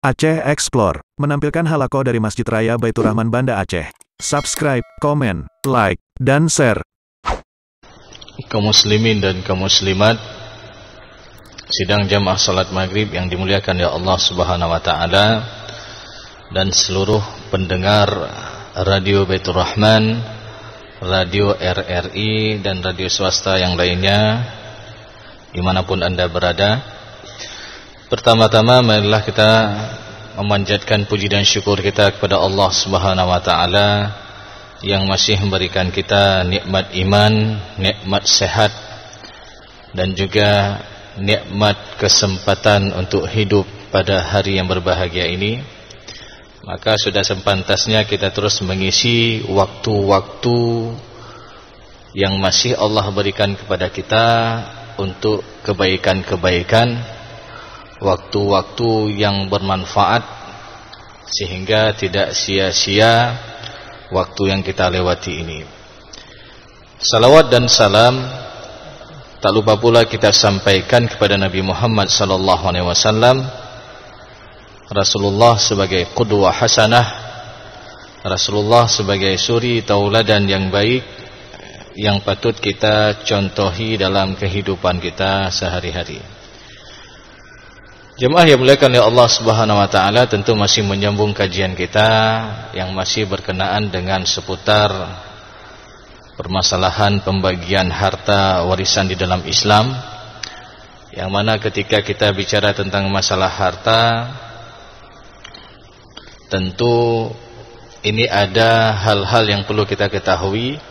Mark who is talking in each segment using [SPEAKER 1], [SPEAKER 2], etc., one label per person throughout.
[SPEAKER 1] Aceh Explore menampilkan halaqah dari Masjid Raya Baitur Rahman Banda Aceh. Subscribe, komen, like, dan share.
[SPEAKER 2] Kaum muslimin dan kaum muslimat, sidang jamaah salat maghrib yang dimuliakan ya Allah Subhanahu wa taala, dan seluruh pendengar Radio Baitur Rahman, Radio RRI, dan radio swasta yang lainnya dimanapun Anda berada. Pertama-tama marilah kita memanjatkan puji dan syukur kita kepada Allah Subhanahu wa taala yang masih memberikan kita nikmat iman, nikmat sehat, dan juga nikmat kesempatan untuk hidup pada hari yang berbahagia ini. Maka sudah sepantasnya kita terus mengisi waktu-waktu yang masih Allah berikan kepada kita untuk kebaikan-kebaikan, waktu-waktu yang bermanfaat, sehingga tidak sia-sia waktu yang kita lewati ini. Salawat dan salam tak lupa pula kita sampaikan kepada Nabi Muhammad SAW, Rasulullah sebagai qudwah hasanah, Rasulullah sebagai suri tauladan yang baik yang patut kita contohi dalam kehidupan kita sehari-hari. Jemaah yang dimuliakan oleh Allah Subhanahu wa taala, tentu masih menyambung kajian kita yang masih berkenaan dengan seputar permasalahan pembagian harta warisan di dalam Islam, yang mana ketika kita bicara tentang masalah harta, tentu ini ada hal-hal yang perlu kita ketahui,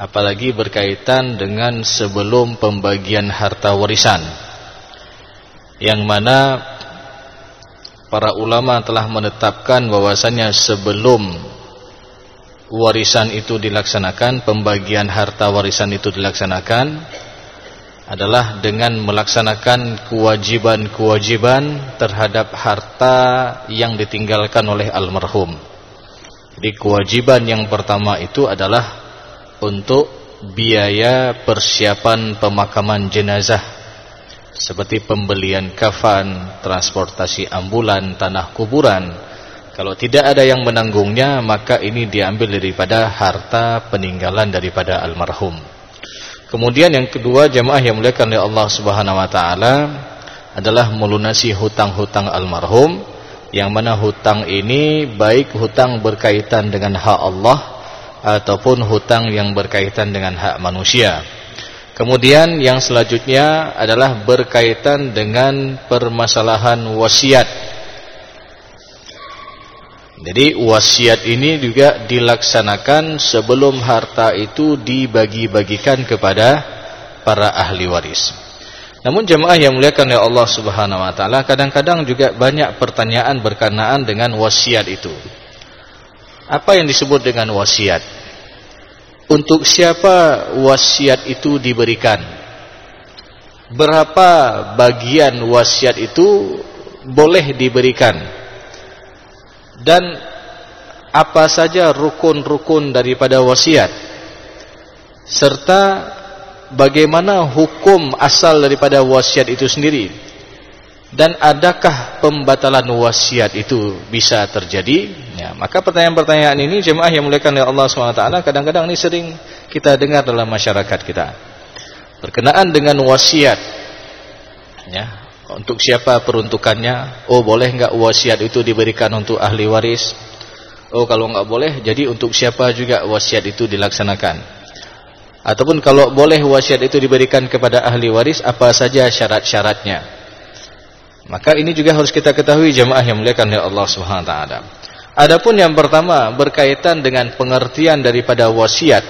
[SPEAKER 2] apalagi berkaitan dengan sebelum pembagian harta warisan, yang mana para ulama telah menetapkan bahwasannya sebelum warisan itu dilaksanakan, pembagian harta warisan itu dilaksanakan adalah dengan melaksanakan kewajiban-kewajiban terhadap harta yang ditinggalkan oleh almarhum. Jadi kewajiban yang pertama itu adalah untuk biaya persiapan pemakaman jenazah, seperti pembelian kafan, transportasi ambulan, tanah kuburan. Kalau tidak ada yang menanggungnya, maka ini diambil daripada harta peninggalan daripada almarhum. Kemudian yang kedua, jemaah yang dimuliakan oleh Allah Subhanahu wa taala, adalah melunasi hutang-hutang almarhum, yang mana hutang ini baik hutang berkaitan dengan hak Allah ataupun hutang yang berkaitan dengan hak manusia. Kemudian yang selanjutnya adalah berkaitan dengan permasalahan wasiat. Jadi wasiat ini juga dilaksanakan sebelum harta itu dibagi-bagikan kepada para ahli waris. Namun jemaah yang dimuliakan oleh Allah Subhanahu wa taala, kadang-kadang juga banyak pertanyaan berkenaan dengan wasiat itu. Apa yang disebut dengan wasiat? Untuk siapa wasiat itu diberikan? Berapa bagian wasiat itu boleh diberikan? Dan apa saja rukun-rukun daripada wasiat? Serta bagaimana hukum asal daripada wasiat itu sendiri? Dan adakah pembatalan wasiat itu bisa terjadi? Ya, maka pertanyaan-pertanyaan ini jemaah yang dimuliakan oleh Allah SWT, kadang-kadang ini sering kita dengar dalam masyarakat kita berkenaan dengan wasiat. Ya, untuk siapa peruntukannya? Oh, boleh enggak wasiat itu diberikan untuk ahli waris? Oh, kalau enggak boleh, jadi untuk siapa juga wasiat itu dilaksanakan? Ataupun kalau boleh wasiat itu diberikan kepada ahli waris, apa saja syarat-syaratnya? Maka ini juga harus kita ketahui jemaah yang dimuliakan oleh Allah Subhanahu wa taala. Adapun yang pertama berkaitan dengan pengertian daripada wasiat,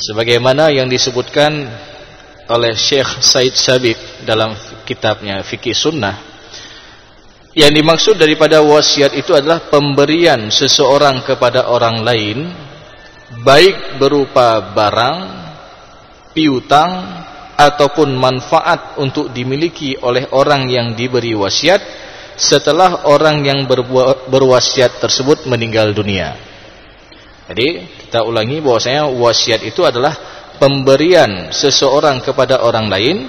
[SPEAKER 2] sebagaimana yang disebutkan oleh Syekh Said Sabiq dalam kitabnya Fikih Sunnah, yang dimaksud daripada wasiat itu adalah pemberian seseorang kepada orang lain, baik berupa barang, piutang, ataupun manfaat untuk dimiliki oleh orang yang diberi wasiat setelah orang yang berwasiat tersebut meninggal dunia. Jadi kita ulangi bahwasanya wasiat itu adalah pemberian seseorang kepada orang lain,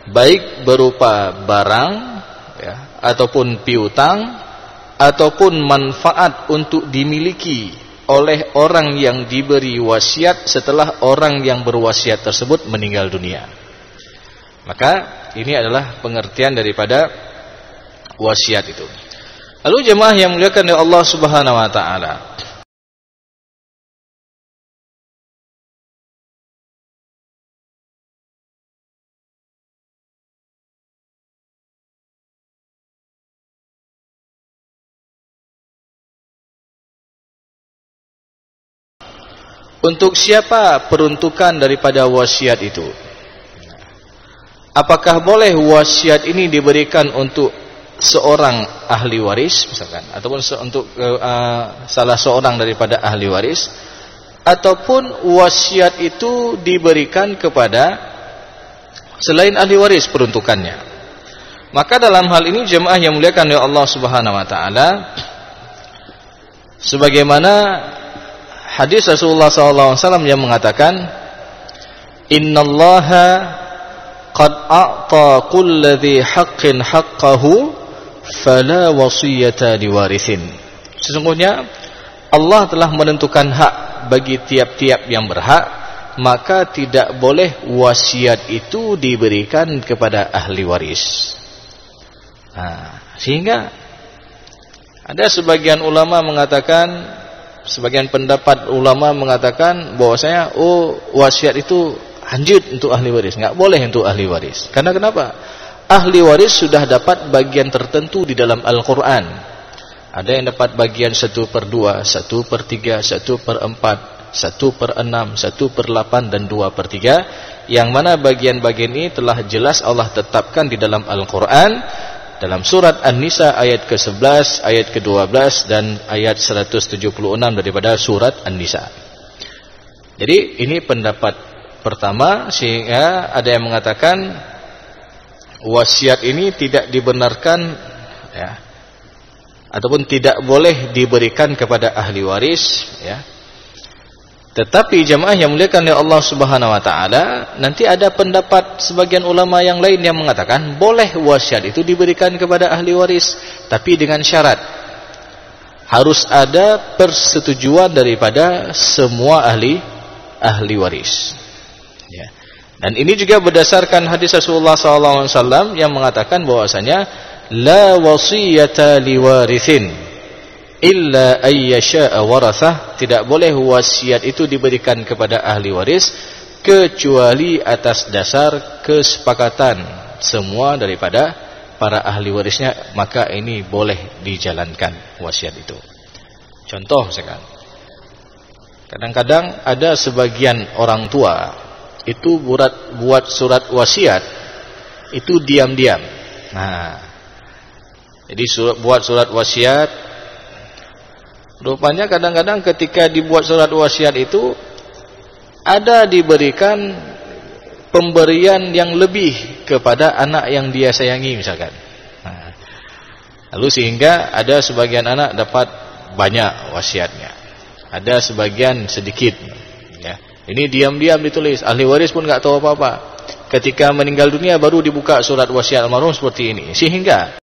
[SPEAKER 2] baik berupa barang ya, ataupun piutang ataupun manfaat untuk dimiliki oleh orang yang diberi wasiat setelah orang yang berwasiat tersebut meninggal dunia. Maka ini adalah pengertian daripada wasiat itu. Lalu jemaah yang muliakan oleh Allah Subhanahu wa taala, untuk siapa peruntukan daripada wasiat itu? Apakah boleh wasiat ini diberikan untuk seorang ahli waris misalkan, ataupun untuk salah seorang daripada ahli waris, ataupun wasiat itu diberikan kepada selain ahli waris peruntukannya? Maka dalam hal ini jemaah yang muliakan oleh Allah Subhanahu wa taala, sebagaimana hadis Rasulullah SAW yang mengatakan, innallaha qad a'ta kulladhi haqqin haqqahu fala wasiyata liwarithin. Sesungguhnya Allah telah menentukan hak bagi tiap-tiap yang berhak, maka tidak boleh wasiat itu diberikan kepada ahli waris. Sehingga ada sebagian ulama mengatakan, sebagian pendapat ulama mengatakan bahwasanya wasiat itu lanjut untuk ahli waris, nggak boleh untuk ahli waris. Karena kenapa? Ahli waris sudah dapat bagian tertentu di dalam Al-Quran. Ada yang dapat bagian 1/2, 1/3, 1/4, 1/6, 1/8 dan 2/3, yang mana bagian-bagian ini telah jelas Allah tetapkan di dalam Al-Quran, dalam surat An-Nisa ayat ke-11, ayat ke-12 dan ayat 176 daripada surat An-Nisa. Jadi ini pendapat pertama, sehingga ada yang mengatakan wasiat ini tidak dibenarkan ya, ataupun tidak boleh diberikan kepada ahli waris ya. Tetapi jemaah yang muliakan oleh Allah Subhanahu wa taala, nanti ada pendapat sebagian ulama yang lain yang mengatakan boleh wasiat itu diberikan kepada ahli waris, tapi dengan syarat harus ada persetujuan daripada semua ahli waris ya. Dan ini juga berdasarkan hadis Rasulullah SAW yang mengatakan bahwasanya la wasiyata liwarithin illa ayyasha'a warathah, tidak boleh wasiat itu diberikan kepada ahli waris kecuali atas dasar kesepakatan semua daripada para ahli warisnya, maka ini boleh dijalankan wasiat itu. Contoh sekarang, kadang-kadang ada sebagian orang tua itu buat surat wasiat itu diam-diam. Jadi buat surat wasiat, rupanya kadang-kadang ketika dibuat surat wasiat itu ada diberikan pemberian yang lebih kepada anak yang dia sayangi misalkan. Lalu sehingga ada sebagian anak dapat banyak wasiatnya, ada sebagian sedikit ya. Ini diam-diam ditulis, ahli waris pun nggak tahu apa-apa. Ketika meninggal dunia baru dibuka surat wasiat almarhum seperti ini. Sehingga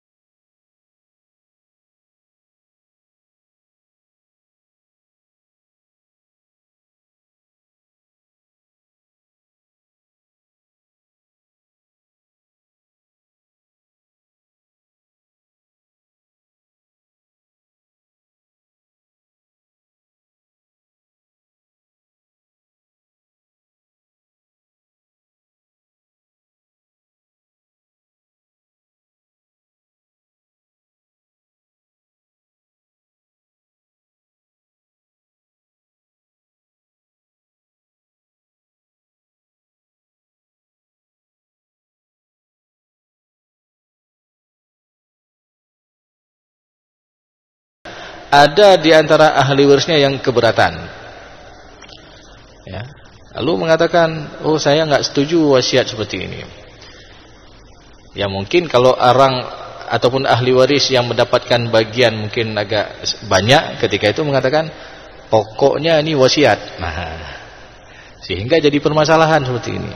[SPEAKER 2] ada di antara ahli warisnya yang keberatan ya. Lalu mengatakan, saya nggak setuju wasiat seperti ini. Ya mungkin kalau orang ataupun ahli waris yang mendapatkan bagian mungkin agak banyak, ketika itu mengatakan pokoknya ini wasiat. Sehingga jadi permasalahan seperti ini.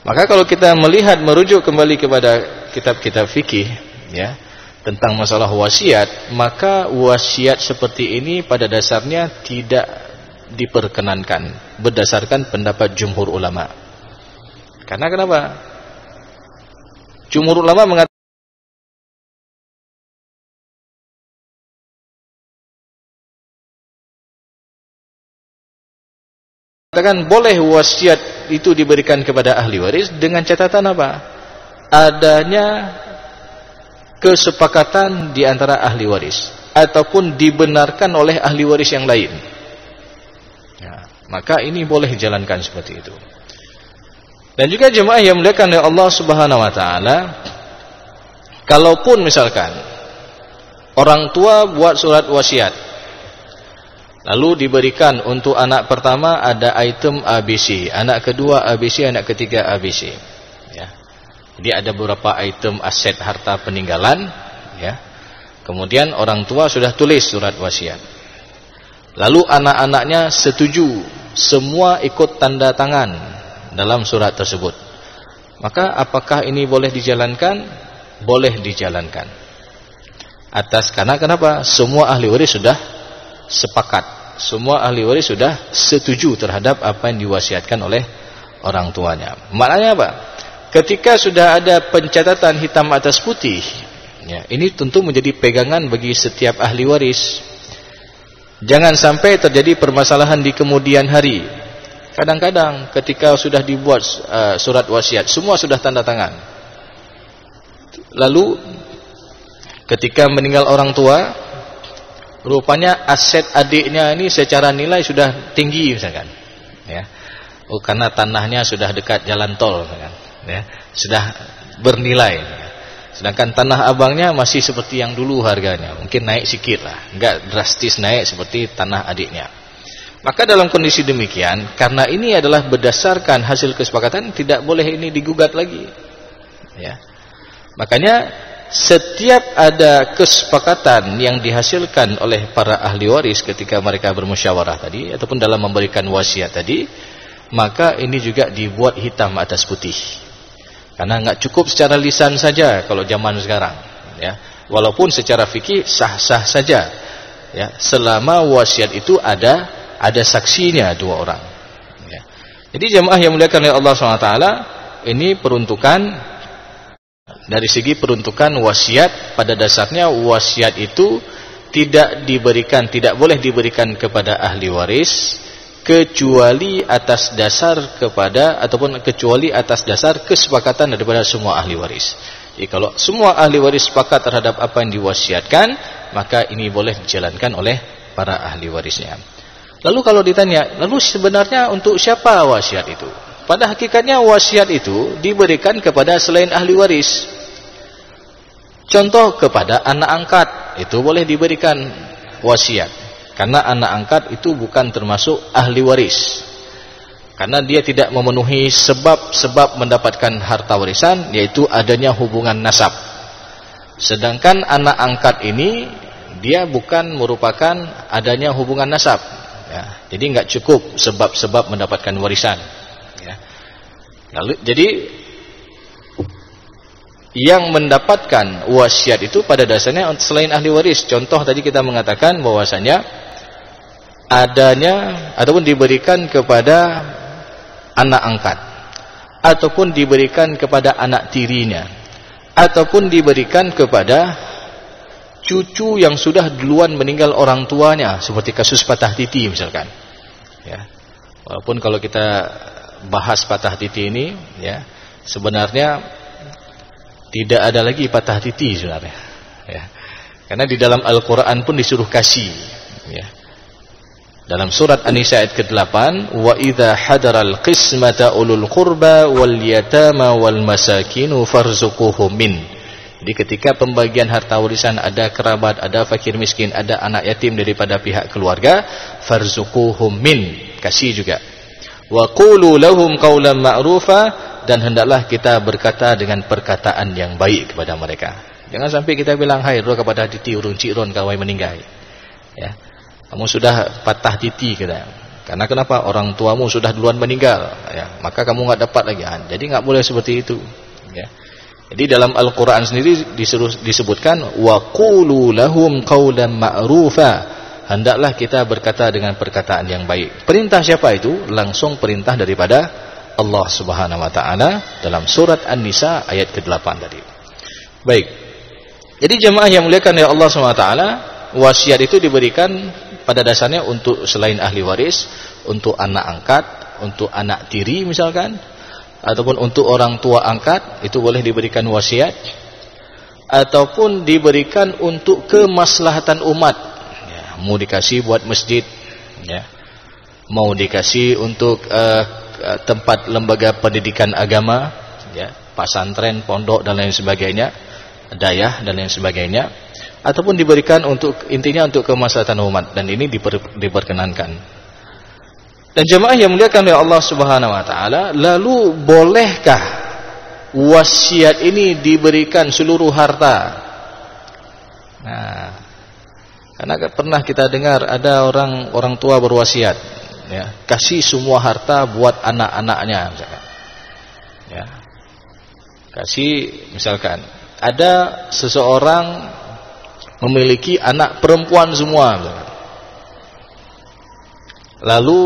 [SPEAKER 2] Maka kalau kita melihat merujuk kembali kepada kitab-kitab fikih ya tentang masalah wasiat, maka wasiat seperti ini pada dasarnya tidak diperkenankan berdasarkan pendapat jumhur ulama. Karena kenapa? Jumhur ulama mengatakan boleh wasiat itu diberikan kepada ahli waris dengan catatan apa? Adanya kesepakatan di antara ahli waris ataupun dibenarkan oleh ahli waris yang lain. Ya, maka ini boleh dijalankan seperti itu. Dan juga jemaah yang dimuliakan oleh Allah Subhanahu wa taala, kalaupun misalkan orang tua buat surat wasiat lalu diberikan untuk anak pertama ada item ABC, anak kedua ABC, anak ketiga ABC. Ya. Jadi ada beberapa item aset harta peninggalan. Ya. Kemudian orang tua sudah tulis surat wasiat. Lalu anak-anaknya setuju, semua ikut tanda tangan dalam surat tersebut. Maka apakah ini boleh dijalankan? Boleh dijalankan. Karena kenapa? Semua ahli waris sudah sepakat, semua ahli waris sudah setuju terhadap apa yang diwasiatkan oleh orang tuanya. Maknanya apa? Ketika sudah ada pencatatan hitam atas putih, ya, ini tentu menjadi pegangan bagi setiap ahli waris. Jangan sampai terjadi permasalahan di kemudian hari. Kadang-kadang ketika sudah dibuat surat wasiat, semua sudah tanda tangan. Lalu ketika meninggal orang tua, rupanya aset adiknya ini secara nilai sudah tinggi misalkan, ya. Oh, karena tanahnya sudah dekat jalan tol misalkan, ya. Sudah bernilai. Sedangkan tanah abangnya masih seperti yang dulu harganya, mungkin naik sedikit lah, enggak drastis naik seperti tanah adiknya. Maka dalam kondisi demikian, karena ini adalah berdasarkan hasil kesepakatan, tidak boleh ini digugat lagi, ya. Makanya setiap ada kesepakatan yang dihasilkan oleh para ahli waris ketika mereka bermusyawarah tadi ataupun dalam memberikan wasiat tadi, maka ini juga dibuat hitam atas putih. Karena enggak cukup secara lisan saja kalau zaman sekarang, ya. Walaupun secara fikih sah-sah saja, ya, selama wasiat itu ada saksinya dua orang, ya. Jadi jemaah yang dimuliakan oleh Allah SWT, ini peruntukan dari segi peruntukan wasiat. Pada dasarnya wasiat itu tidak boleh diberikan kepada ahli waris kecuali atas dasar kesepakatan daripada semua ahli waris. Jadi kalau semua ahli waris sepakat terhadap apa yang diwasiatkan, maka ini boleh dijalankan oleh para ahli warisnya. Lalu kalau ditanya, lalu sebenarnya untuk siapa wasiat itu? Pada hakikatnya wasiat itu diberikan kepada selain ahli waris. Contoh kepada anak angkat, itu boleh diberikan wasiat. Karena anak angkat itu bukan termasuk ahli waris. Karena dia tidak memenuhi sebab-sebab mendapatkan harta warisan, yaitu adanya hubungan nasab. Sedangkan anak angkat ini, dia bukan merupakan adanya hubungan nasab. Ya, jadi enggak cukup sebab-sebab mendapatkan warisan. Ya. Lalu, jadi yang mendapatkan wasiat itu pada dasarnya selain ahli waris. Contoh tadi kita mengatakan bahwasanya adanya ataupun diberikan kepada anak angkat, ataupun diberikan kepada anak tirinya, ataupun diberikan kepada cucu yang sudah duluan meninggal orang tuanya, seperti kasus patah titi misalkan, ya. Walaupun kalau kita bahas patah titi ini, ya, sebenarnya tidak ada lagi patah titi sebenarnya, ya. Karena di dalam Al-Quran pun disuruh kasih, ya. Dalam surat An-Nisa ayat ke-8, wa idza hadaral qismata ulul qurba wal yatama wal masakinu farzuquhum min. Jadi ketika pembagian harta warisan ada kerabat, ada fakir miskin, ada anak yatim daripada pihak keluarga, farzuquhum min, kasih juga. Wa qulu lahum qawlan ma'rufa, dan hendaklah kita berkata dengan perkataan yang baik kepada mereka. Jangan sampai kita bilang, hai ro kepada titi urung cik ron kawai meninggal, ya. Kamu sudah patah titi kita. Karena kenapa? Orang tuamu sudah duluan meninggal, ya, maka kamu nggak dapat lagi. Jadi nggak boleh seperti itu. Ya. Jadi dalam Al-Quran sendiri disebutkan wa qulu lahum qawlan ma'rufa. Hendaklah kita berkata dengan perkataan yang baik. Perintah siapa itu? Langsung perintah daripada Allah Subhanahu wa taala dalam surat An-Nisa ayat ke-8 tadi. Baik. Jadi jemaah yang muliakan oleh Allah Subhanahu wa taala, wasiat itu diberikan pada dasarnya untuk selain ahli waris, untuk anak angkat, untuk anak tiri misalkan, ataupun untuk orang tua angkat, itu boleh diberikan wasiat, ataupun diberikan untuk kemaslahatan umat. Mau dikasih buat masjid, ya, mau dikasih untuk tempat lembaga pendidikan agama, ya, pesantren, pondok dan lain sebagainya, dayah dan lain sebagainya, ataupun diberikan untuk intinya untuk kemaslahatan umat, dan ini diperkenankan. Dan jemaah yang muliakan oleh Allah Subhanahu wa taala, lalu bolehkah wasiat ini diberikan seluruh harta? Nah, karena pernah kita dengar ada orang tua berwasiat, ya, kasih semua harta buat anak-anaknya, misalkan. Ya. Kasih, misalkan ada seseorang memiliki anak perempuan semua, misalkan. Lalu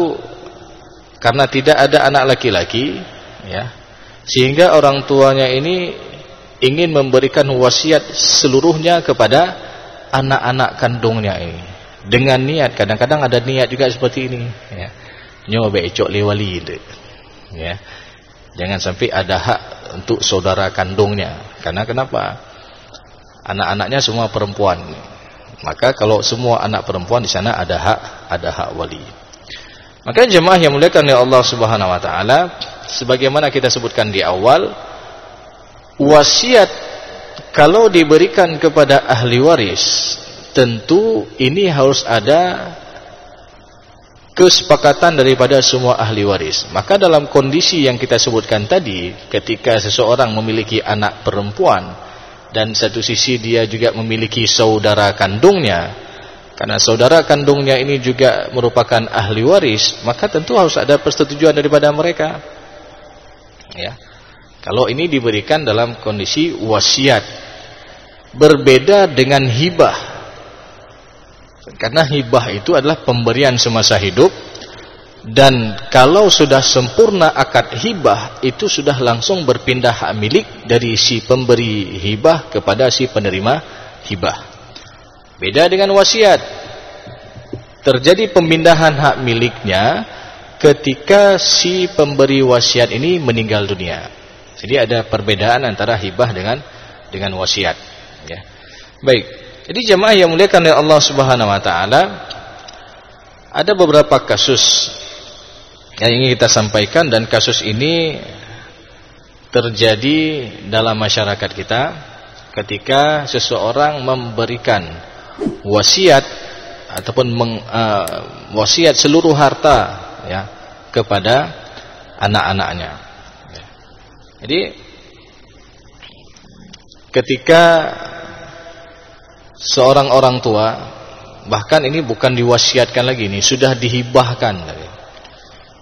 [SPEAKER 2] karena tidak ada anak laki-laki, ya, sehingga orang tuanya ini ingin memberikan wasiat seluruhnya kepada anak-anak kandungnya ini, dengan niat, kadang-kadang ada niat juga seperti ini, ya, nyoba ecok lewali, ya, jangan sampai ada hak untuk saudara kandungnya. Karena kenapa? Anak-anaknya semua perempuan, maka kalau semua anak perempuan di sana ada hak wali. Maka jemaah yang muliakan oleh Allah Subhanahu wa taala, sebagaimana kita sebutkan di awal, wasiat kalau diberikan kepada ahli waris, tentu ini harus ada kesepakatan daripada semua ahli waris. Maka dalam kondisi yang kita sebutkan tadi, ketika seseorang memiliki anak perempuan dan satu sisi dia juga memiliki saudara kandungnya, karena saudara kandungnya ini juga merupakan ahli waris, maka tentu harus ada persetujuan daripada mereka. Ya. Kalau ini diberikan dalam kondisi wasiat, berbeda dengan hibah. Karena hibah itu adalah pemberian semasa hidup, dan kalau sudah sempurna akad hibah, itu sudah langsung berpindah hak milik dari si pemberi hibah kepada si penerima hibah. Beda dengan wasiat. Terjadi pemindahan hak miliknya ketika si pemberi wasiat ini meninggal dunia. Jadi ada perbedaan antara hibah dengan wasiat, ya. Baik. Jadi jemaah yang muliakan oleh Allah Subhanahu wa taala, ada beberapa kasus yang ingin kita sampaikan, dan kasus ini terjadi dalam masyarakat kita ketika seseorang memberikan wasiat ataupun wasiat seluruh harta, ya, kepada anak-anaknya. Jadi ketika seorang orang tua, bahkan ini bukan diwasiatkan lagi, ini sudah dihibahkan.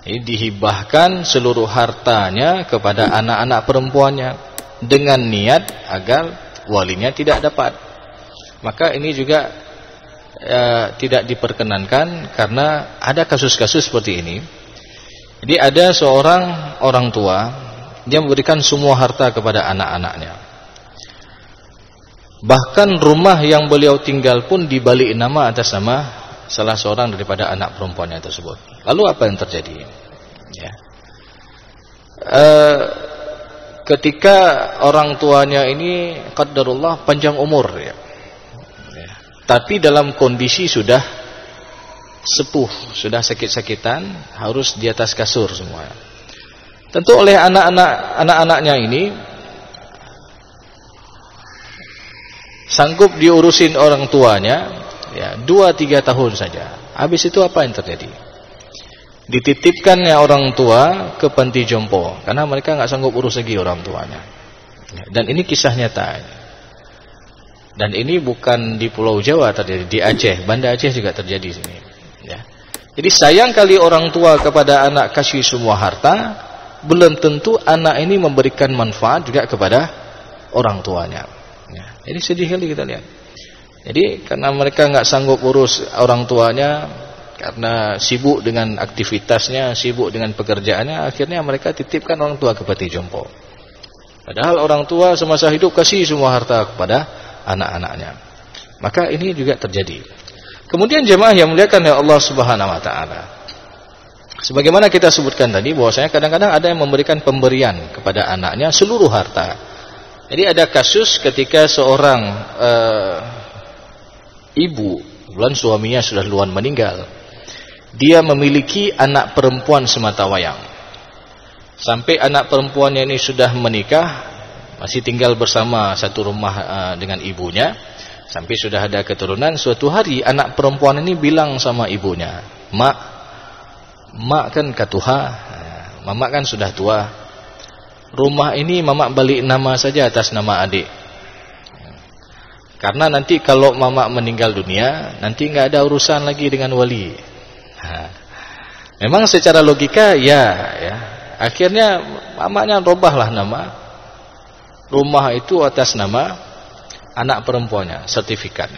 [SPEAKER 2] Ini dihibahkan seluruh hartanya kepada anak-anak perempuannya dengan niat agar walinya tidak dapat. Maka ini juga tidak diperkenankan, karena ada kasus-kasus seperti ini. Jadi ada seorang orang tua, dia memberikan semua harta kepada anak-anaknya. Bahkan rumah yang beliau tinggal pun dibalik nama atas nama salah seorang daripada anak perempuannya tersebut. Lalu apa yang terjadi? Ya. Ketika orang tuanya ini qadarullah panjang umur, ya. Ya. Tapi dalam kondisi sudah sepuh, sudah sakit-sakitan, harus di atas kasur semua. Tentu oleh anak-anaknya ini sanggup diurusin orang tuanya, ya, 2-3 tahun saja. Habis itu apa yang terjadi? Dititipkannya orang tua ke panti jompo, karena mereka nggak sanggup urus lagi orang tuanya. Dan ini kisah nyata. Dan ini bukan di Pulau Jawa terjadi, di Aceh, Banda Aceh juga terjadi sini. Ya. Jadi sayang kali orang tua kepada anak kasih semua harta, belum tentu anak ini memberikan manfaat juga kepada orang tuanya. Ya, jadi sedih kali kita lihat. Jadi karena mereka nggak sanggup urus orang tuanya, karena sibuk dengan aktivitasnya, sibuk dengan pekerjaannya, akhirnya mereka titipkan orang tua ke panti jompo. Padahal orang tua semasa hidup kasih semua harta kepada anak-anaknya. Maka ini juga terjadi. Kemudian jemaah yang muliakan oleh Allah Subhanahu wa taala. Sebagaimana kita sebutkan tadi bahwasanya kadang-kadang ada yang memberikan pemberian kepada anaknya seluruh harta. Jadi ada kasus ketika seorang ibu, kebetulan suaminya sudah duluan meninggal. Dia memiliki anak perempuan sematawayang. Sampai anak perempuannya ini sudah menikah, masih tinggal bersama satu rumah dengan ibunya. Sampai sudah ada keturunan, suatu hari anak perempuan ini bilang sama ibunya, Mak kan katuha, Mamak kan sudah tua. Rumah ini Mamak balik nama saja atas nama adik. Karena nanti kalau Mamak meninggal dunia, nanti nggak ada urusan lagi dengan wali. Memang secara logika ya. Akhirnya Mamaknya robahlah nama rumah itu atas nama anak perempuannya, sertifikat.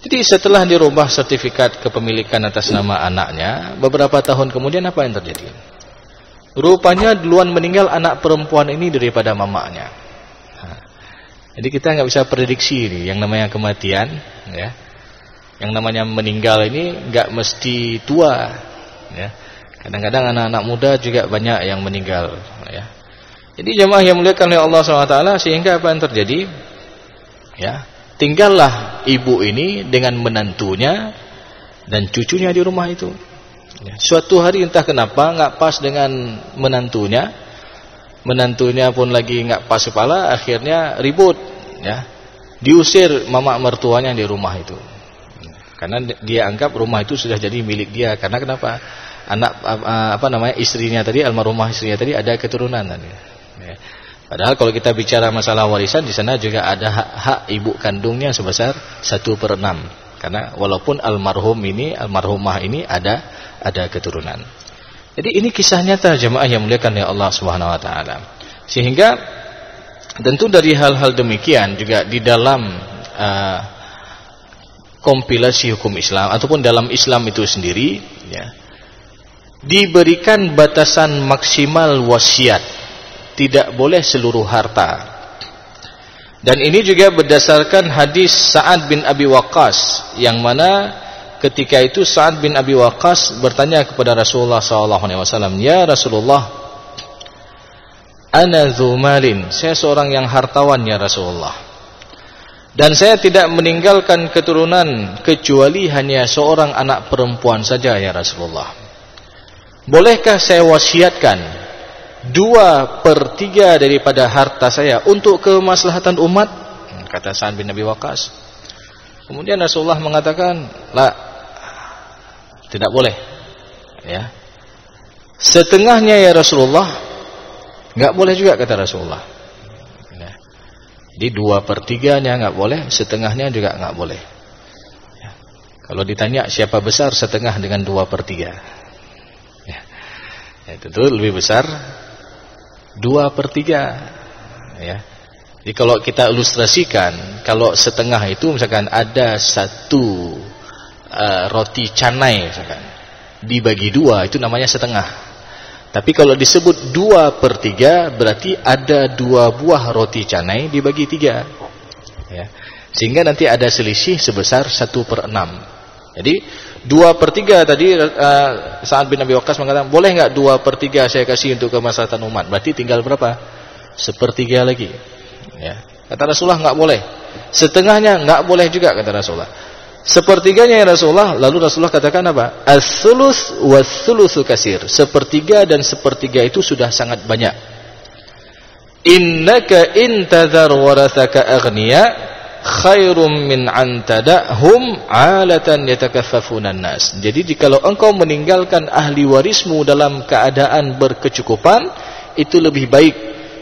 [SPEAKER 2] Jadi setelah dirubah sertifikat kepemilikan atas nama anaknya, beberapa tahun kemudian apa yang terjadi? Rupanya duluan meninggal anak perempuan ini daripada mamaknya. Jadi kita nggak bisa prediksi ini, yang namanya kematian, ya. Yang namanya meninggal ini nggak mesti tua, ya. Kadang-kadang anak-anak muda juga banyak yang meninggal, ya. Jadi jemaah yang muliakan oleh Allah SWT, sehingga apa yang terjadi? Ya, tinggallah ibu ini dengan menantunya dan cucunya di rumah itu. Ya, suatu hari entah kenapa nggak pas dengan menantunya pun lagi nggak pas kepala, akhirnya ribut, ya, diusir mama mertuanya di rumah itu. Karena dia anggap rumah itu sudah jadi milik dia. Karena kenapa? Istrinya tadi, almarhumah istrinya tadi ada keturunan tadi. Ya. Padahal kalau kita bicara masalah warisan, di sana juga ada hak ibu kandungnya sebesar 1/6. Karena walaupun almarhumah ini ada keturunan. Jadi ini kisah nyata jemaah yang muliakan oleh Allah Subhanahu wa taala. Sehingga tentu dari hal-hal demikian juga di dalam kompilasi hukum Islam ataupun dalam Islam itu sendiri, ya, diberikan batasan maksimal wasiat. Tidak boleh seluruh harta. Dan ini juga berdasarkan hadis Sa'ad bin Abi Waqqas, yang mana ketika itu Sa'ad bin Abi Waqqas bertanya kepada Rasulullah SAW, "Ya Rasulullah, ana dzu malin, saya seorang yang hartawan ya Rasulullah. Dan saya tidak meninggalkan keturunan kecuali hanya seorang anak perempuan saja ya Rasulullah. Bolehkah saya wasiatkan 2/3 daripada harta saya untuk kemaslahatan umat?" Kata Sa'ad bin Abi Waqqas. Kemudian Rasulullah mengatakan, "La, tidak boleh." Ya. Setengahnya ya Rasulullah, enggak boleh juga kata Rasulullah. Ya. Di 2/3-nya enggak boleh, setengahnya juga enggak boleh. Ya. Kalau ditanya siapa besar setengah dengan 2/3? Ya, tentu lebih besar 2/3, ya. Jadi kalau kita ilustrasikan, kalau setengah itu misalkan ada satu roti canai misalkan, dibagi 2 itu namanya setengah. Tapi kalau disebut 2/3 berarti ada 2 buah roti canai dibagi 3, ya. Sehingga nanti ada selisih sebesar 1/6. Jadi 2/3 tadi Sa'ad bin Abi Waqqas mengatakan, boleh nggak 2/3 saya kasih untuk kemaslahatan umat? Berarti tinggal berapa? 1/3 lagi. Ya. Kata Rasulullah nggak boleh. Setengahnya nggak boleh juga kata Rasulullah. 1/3-nya ya Rasulullah. Lalu Rasulullah katakan apa? As-sulus was-sulusu kasir. 1/3 dan 1/3 itu sudah sangat banyak. Innaka intadhar warathaka aghniya khairum min antadahum alatan yatakaffafunan nas. Jadi jikalau engkau meninggalkan ahli warismu dalam keadaan berkecukupan, itu lebih baik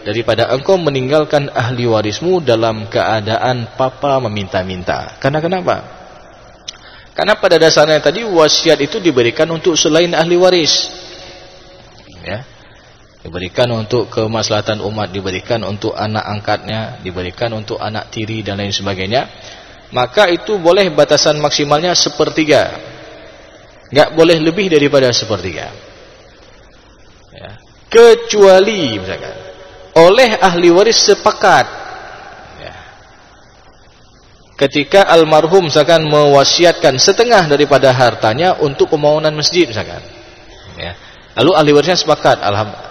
[SPEAKER 2] daripada engkau meninggalkan ahli warismu dalam keadaan papa meminta-minta. Karena kenapa? Karena pada dasarnya tadi wasiat itu diberikan untuk selain ahli waris. Ya. Diberikan untuk kemaslahatan umat, diberikan untuk anak angkatnya, diberikan untuk anak tiri dan lain sebagainya. Maka itu boleh batasan maksimalnya 1/3. Enggak boleh lebih daripada 1/3. Ya. Kecuali misalkan oleh ahli waris sepakat. Ya. Ketika almarhum misalkan mewasiatkan setengah daripada hartanya untuk pembangunan masjid misalkan. Ya. Lalu ahli warisnya sepakat, alhamdulillah.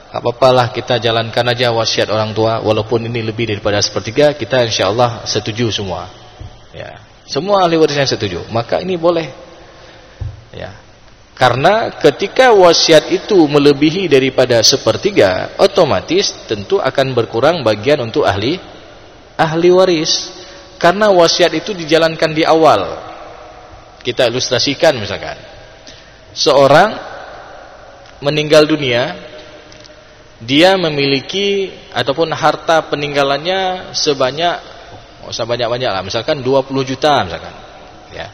[SPEAKER 2] Apa-apalah kita jalankan aja wasiat orang tua, walaupun ini lebih daripada 1/3, kita insyaallah setuju semua. Ya, semua ahli warisnya setuju, maka ini boleh. Ya, karena ketika wasiat itu melebihi daripada 1/3, otomatis tentu akan berkurang bagian untuk ahli waris. Karena wasiat itu dijalankan di awal. Kita ilustrasikan misalkan, seorang meninggal dunia. Dia memiliki ataupun harta peninggalannya sebanyak, nggak usah banyak-banyak lah, misalkan 20 juta misalkan. Ya.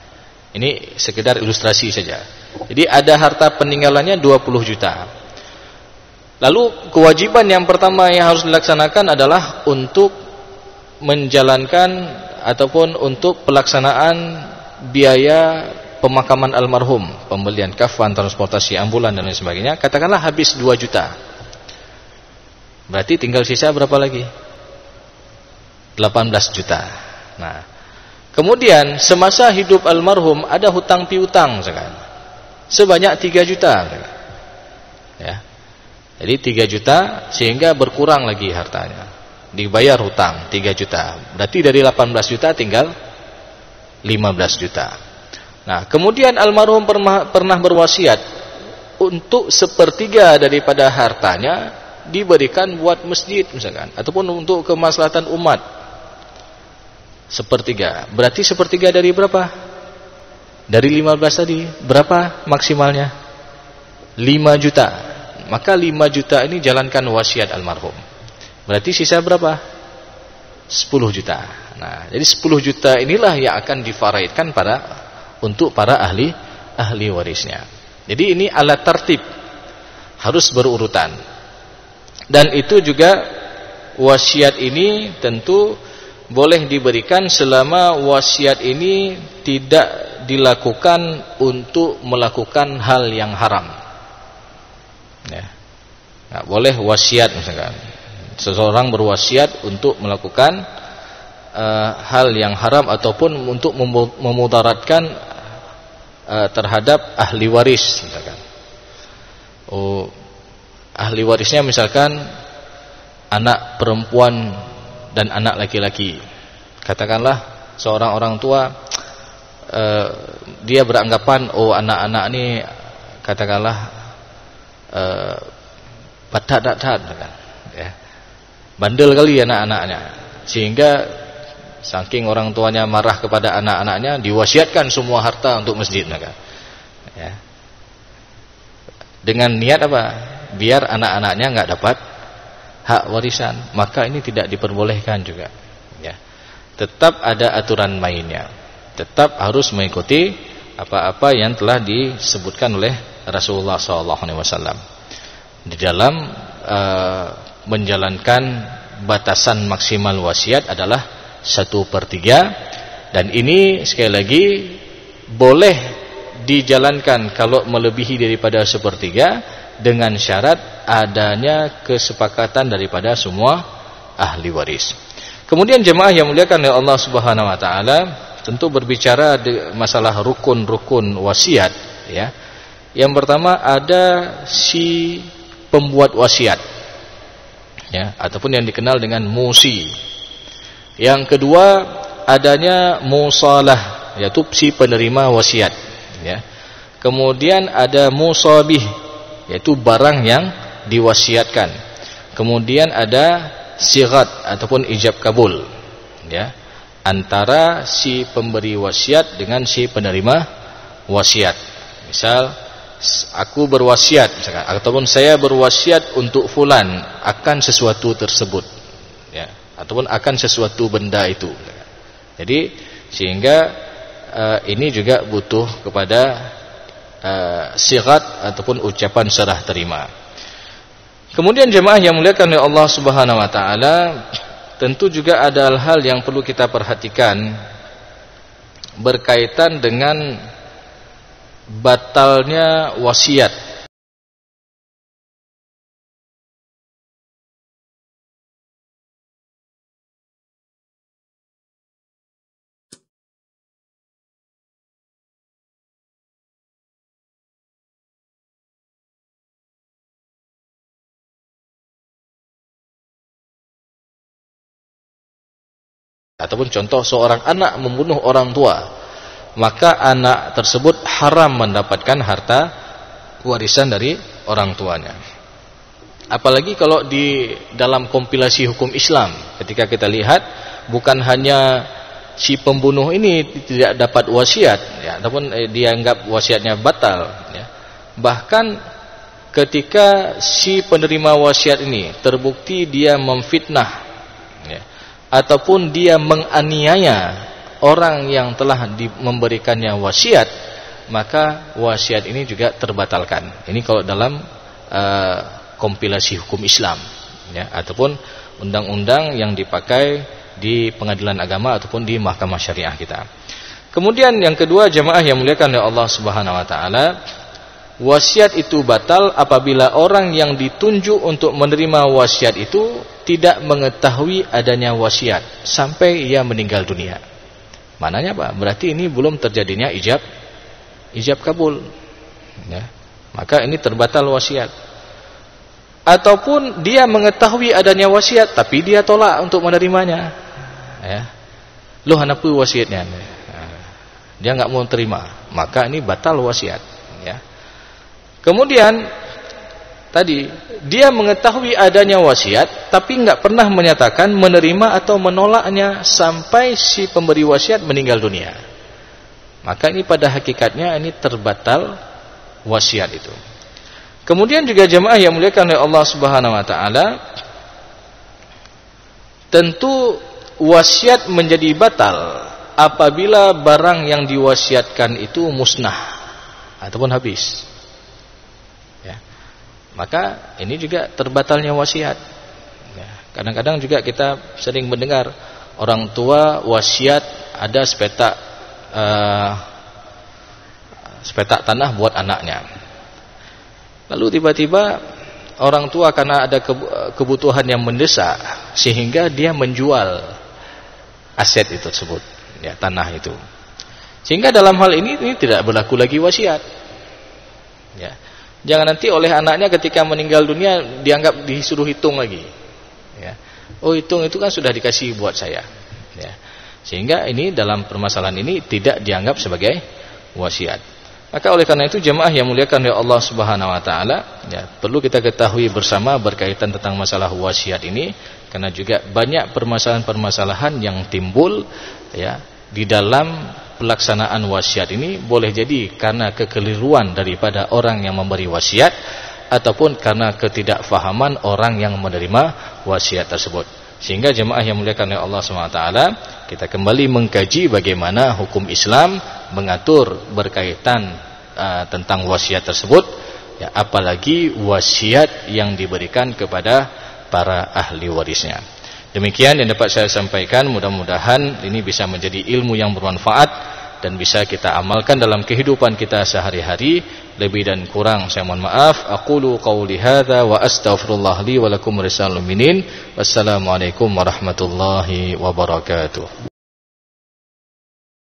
[SPEAKER 2] Ini sekedar ilustrasi saja. Jadi ada harta peninggalannya 20 juta. Lalu kewajiban yang pertama yang harus dilaksanakan adalah untuk menjalankan ataupun untuk pelaksanaan biaya pemakaman almarhum, pembelian kafan, transportasi ambulan dan lain sebagainya. Katakanlah habis 2 juta. Berarti tinggal sisa berapa lagi? 18 juta. Nah, kemudian semasa hidup almarhum ada hutang piutang misalkan, sebanyak 3 juta. Ya. Jadi 3 juta sehingga berkurang lagi hartanya. Dibayar hutang 3 juta. Berarti dari 18 juta tinggal 15 juta. Nah, kemudian almarhum pernah berwasiat untuk 1/3 daripada hartanya diberikan buat masjid misalkan, ataupun untuk kemaslahatan umat. 1/3. Berarti 1/3 dari berapa? Dari 15 tadi. Berapa maksimalnya? 5 juta. Maka 5 juta ini jalankan wasiat almarhum. Berarti sisa berapa? 10 juta. Nah, jadi 10 juta inilah yang akan difaraidkan untuk para ahli warisnya. Jadi ini alat tertib, harus berurutan. Dan itu juga wasiat ini tentu boleh diberikan selama wasiat ini tidak dilakukan untuk melakukan hal yang haram. Ya. Nah, boleh wasiat misalkan seseorang berwasiat untuk melakukan hal yang haram ataupun untuk memudaratkan terhadap ahli waris misalkan. Ahli warisnya misalkan anak perempuan dan anak laki-laki. Katakanlah seorang orang tua dia beranggapan anak-anak ini katakanlah batat kan, ya. Bandel kali anak-anaknya, sehingga saking orang tuanya marah kepada anak-anaknya diwasiatkan semua harta untuk masjid kan. Ya. Dengan niat apa? Biar anak-anaknya nggak dapat hak warisan, maka ini tidak diperbolehkan juga. Ya, tetap ada aturan mainnya, tetap harus mengikuti apa-apa yang telah disebutkan oleh Rasulullah SAW di dalam menjalankan batasan maksimal wasiat adalah 1/3, dan ini sekali lagi boleh dijalankan kalau melebihi daripada 1/3 dengan syarat adanya kesepakatan daripada semua ahli waris. Kemudian jemaah yang muliakan oleh Allah Subhanahu wa taala, tentu berbicara masalah rukun-rukun wasiat ya. Yang pertama ada si pembuat wasiat. Ya, ataupun yang dikenal dengan musi. Yang kedua adanya musalah, yaitu si penerima wasiat ya. Kemudian ada musabih, yaitu barang yang diwasiatkan. Kemudian ada sigat ataupun ijab kabul ya, antara si pemberi wasiat dengan si penerima wasiat. Misal aku berwasiat misalkan, ataupun saya berwasiat untuk fulan akan sesuatu tersebut ya, ataupun akan sesuatu benda itu. Jadi sehingga ini juga butuh kepada sigat ataupun ucapan serah terima. Kemudian jemaah yang muliakan oleh Allah Subhanahu wa taala, tentu juga ada hal yang perlu kita perhatikan berkaitan dengan batalnya wasiat. Ataupun contoh seorang anak membunuh orang tua, maka anak tersebut haram mendapatkan harta warisan dari orang tuanya. Apalagi kalau di dalam kompilasi hukum Islam, ketika kita lihat bukan hanya si pembunuh ini tidak dapat wasiat, ya, ataupun dianggap wasiatnya batal, ya. Bahkan ketika si penerima wasiat ini terbukti dia memfitnah, ya, ataupun dia menganiaya orang yang telah memberikannya wasiat, maka wasiat ini juga terbatalkan. Ini kalau dalam kompilasi hukum Islam, ya, ataupun undang-undang yang dipakai di pengadilan agama ataupun di mahkamah syariah kita. Kemudian yang kedua, jemaah yang muliakan oleh Allah Subhanahu wa taala, wasiat itu batal apabila orang yang ditunjuk untuk menerima wasiat itu tidak mengetahui adanya wasiat sampai ia meninggal dunia. Maknanya apa? Berarti ini belum terjadinya ijab kabul, ya. Maka ini terbatal wasiat. Ataupun dia mengetahui adanya wasiat tapi dia tolak untuk menerimanya, ya. Loh, apa wasiatnya? Dia nggak mau terima, maka ini batal wasiat, ya. Kemudian tadi dia mengetahui adanya wasiat tapi nggak pernah menyatakan menerima atau menolaknya sampai si pemberi wasiat meninggal dunia, maka ini pada hakikatnya ini terbatal wasiat itu. Kemudian juga jemaah yang muliakan oleh Allah Subhanahu wa taala, tentu wasiat menjadi batal apabila barang yang diwasiatkan itu musnah ataupun habis, ya. Maka ini juga terbatalnya wasiat, ya. Kadang-kadang juga kita sering mendengar orang tua wasiat ada sepetak tanah buat anaknya. Lalu tiba-tiba orang tua karena ada kebutuhan yang mendesak sehingga dia menjual aset itu tersebut, ya, tanah itu. Sehingga dalam hal ini tidak berlaku lagi wasiat, ya. Jangan nanti oleh anaknya ketika meninggal dunia dianggap disuruh hitung lagi, ya. Oh, hitung itu kan sudah dikasih buat saya, ya. Sehingga ini dalam permasalahan ini tidak dianggap sebagai wasiat. Maka oleh karena itu jemaah yang muliakan oleh Allah Subhanahu wa taala, ya, perlu kita ketahui bersama berkaitan tentang masalah wasiat ini, karena juga banyak permasalahan-permasalahan yang timbul, ya, di dalam pelaksanaan wasiat ini. Boleh jadi karena kekeliruan daripada orang yang memberi wasiat ataupun karena ketidakfahaman orang yang menerima wasiat tersebut. Sehingga jemaah yang muliakan oleh Allah SWT, kita kembali mengkaji bagaimana hukum Islam mengatur berkaitan tentang wasiat tersebut, ya, apalagi wasiat yang diberikan kepada para ahli warisnya. Demikian yang dapat saya sampaikan, mudah-mudahan ini bisa menjadi ilmu yang bermanfaat dan bisa kita amalkan dalam kehidupan kita sehari-hari. Lebih dan kurang saya mohon maaf. Aqulu qawli hadza wa astaghfirullah li wa lakum risalul mu'minin. Wassalamualaikum warahmatullahi wabarakatuh.